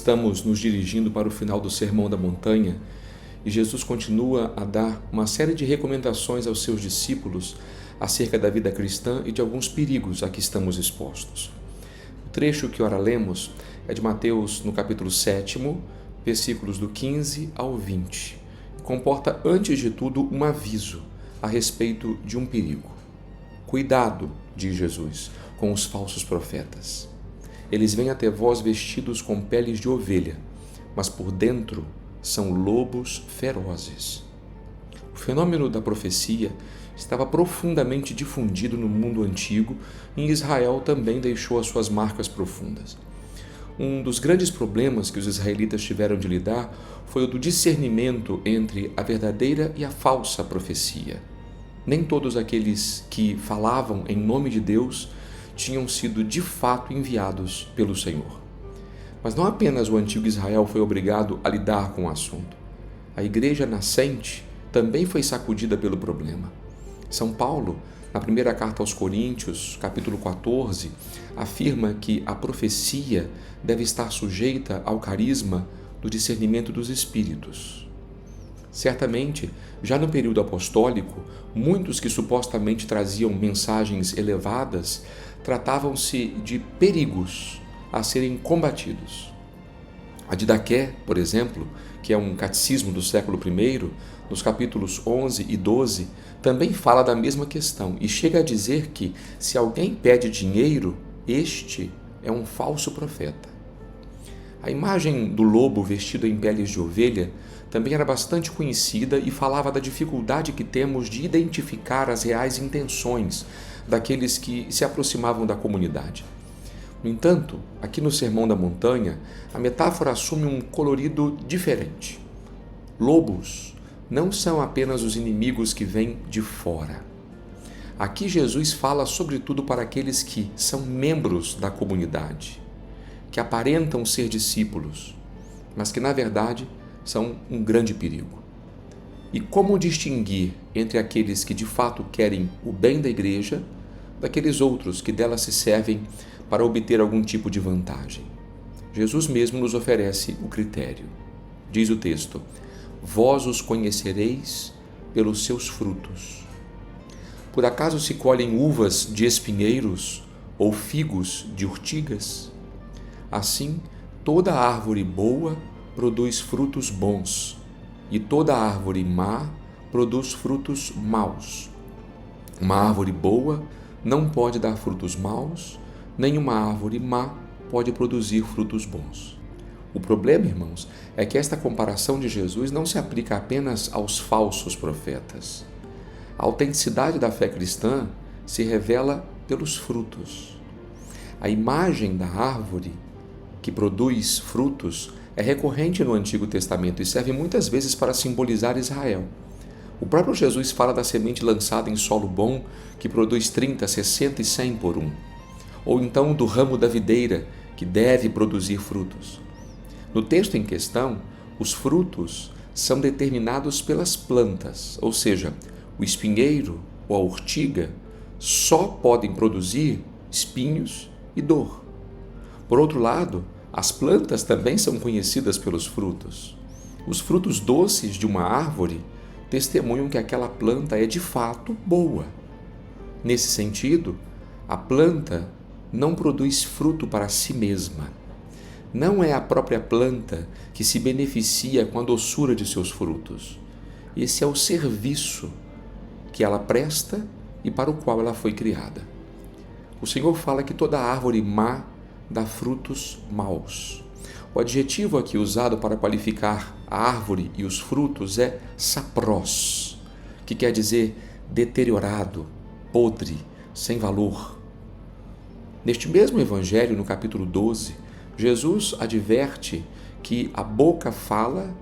Estamos nos dirigindo para o final do Sermão da Montanha e Jesus continua a dar uma série de recomendações aos seus discípulos acerca da vida cristã e de alguns perigos a que estamos expostos. O trecho que ora lemos é de Mateus, no capítulo 7, versículos do 15 ao 20. Comporta, antes de tudo, um aviso a respeito de um perigo. Cuidado, diz Jesus, com os falsos profetas. Eles vêm até vós vestidos com peles de ovelha, mas por dentro são lobos ferozes. O fenômeno da profecia estava profundamente difundido no mundo antigo e em Israel também deixou as suas marcas profundas. Um dos grandes problemas que os israelitas tiveram de lidar foi o do discernimento entre a verdadeira e a falsa profecia. Nem todos aqueles que falavam em nome de Deus tinham sido de fato enviados pelo Senhor. Mas não apenas o antigo Israel foi obrigado a lidar com o assunto. A igreja nascente também foi sacudida pelo problema. São Paulo, na primeira carta aos Coríntios, capítulo 14, afirma que a profecia deve estar sujeita ao carisma do discernimento dos espíritos. Certamente, já no período apostólico, muitos que supostamente traziam mensagens elevadas tratavam-se de perigos a serem combatidos. A Didaqué, por exemplo, que é um catecismo do século I, nos capítulos 11 e 12, também fala da mesma questão e chega a dizer que, se alguém pede dinheiro, este é um falso profeta. A imagem do lobo vestido em peles de ovelha também era bastante conhecida e falava da dificuldade que temos de identificar as reais intenções daqueles que se aproximavam da comunidade. No entanto, aqui no Sermão da Montanha, a metáfora assume um colorido diferente. Lobos não são apenas os inimigos que vêm de fora. Aqui Jesus fala sobretudo para aqueles que são membros da comunidade, que aparentam ser discípulos, mas que na verdade são um grande perigo. E como distinguir entre aqueles que de fato querem o bem da igreja daqueles outros que dela se servem para obter algum tipo de vantagem? Jesus mesmo nos oferece o critério. Diz o texto: vós os conhecereis pelos seus frutos. Por acaso se colhem uvas de espinheiros ou figos de urtigas? Assim, toda árvore boa produz frutos bons, e toda árvore má produz frutos maus. Uma árvore boa não pode dar frutos maus, nem uma árvore má pode produzir frutos bons. O problema, irmãos, é que esta comparação de Jesus não se aplica apenas aos falsos profetas. A autenticidade da fé cristã se revela pelos frutos. A imagem da árvore que produz frutos é recorrente no Antigo Testamento e serve muitas vezes para simbolizar Israel. O próprio Jesus fala da semente lançada em solo bom que produz 30, 60 e 100 por um. Ou então do ramo da videira que deve produzir frutos. No texto em questão, os frutos são determinados pelas plantas, ou seja, o espinheiro ou a urtiga só podem produzir espinhos e dor. Por outro lado, as plantas também são conhecidas pelos frutos. Os frutos doces de uma árvore testemunham que aquela planta é de fato boa. Nesse sentido, a planta não produz fruto para si mesma. Não é a própria planta que se beneficia com a doçura de seus frutos. Esse é o serviço que ela presta e para o qual ela foi criada. O Senhor fala que toda árvore má dá frutos maus. O adjetivo aqui usado para qualificar a árvore e os frutos é saprós, que quer dizer deteriorado, podre, sem valor. Neste mesmo evangelho, no capítulo 12, Jesus adverte que a boca fala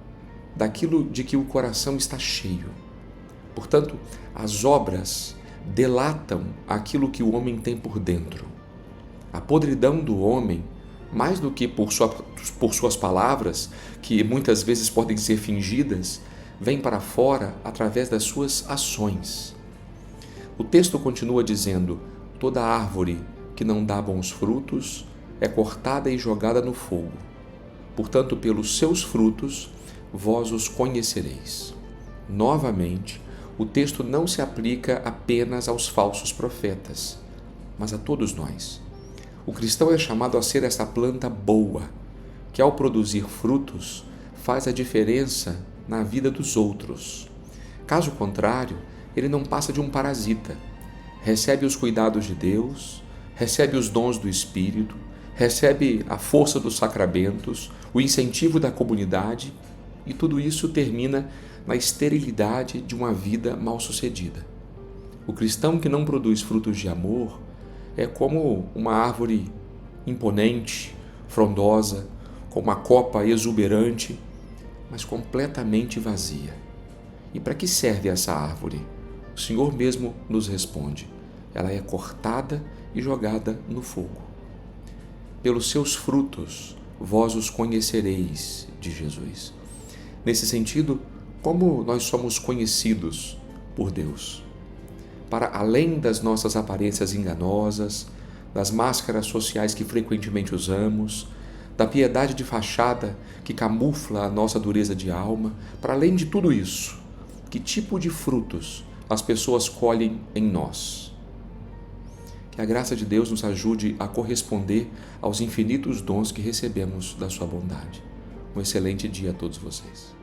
daquilo de que o coração está cheio. Portanto, as obras delatam aquilo que o homem tem por dentro. A podridão do homem, mais do que por suas palavras, que muitas vezes podem ser fingidas, vem para fora através das suas ações. O texto continua dizendo: toda árvore que não dá bons frutos é cortada e jogada no fogo. Portanto, pelos seus frutos vós os conhecereis. Novamente, o texto não se aplica apenas aos falsos profetas, mas a todos nós. O cristão é chamado a ser essa planta boa, que ao produzir frutos faz a diferença na vida dos outros. Caso contrário, ele não passa de um parasita. Recebe os cuidados de Deus, recebe os dons do Espírito, recebe a força dos sacramentos, o incentivo da comunidade, e tudo isso termina na esterilidade de uma vida mal-sucedida. O cristão que não produz frutos de amor é como uma árvore imponente, frondosa, com uma copa exuberante, mas completamente vazia. E para que serve essa árvore? O Senhor mesmo nos responde: ela é cortada e jogada no fogo. Pelos seus frutos vós os conhecereis, diz Jesus. Nesse sentido, como nós somos conhecidos por Deus? Para além das nossas aparências enganosas, das máscaras sociais que frequentemente usamos, da piedade de fachada que camufla a nossa dureza de alma, para além de tudo isso, que tipo de frutos as pessoas colhem em nós? Que a graça de Deus nos ajude a corresponder aos infinitos dons que recebemos da sua bondade. Um excelente dia a todos vocês.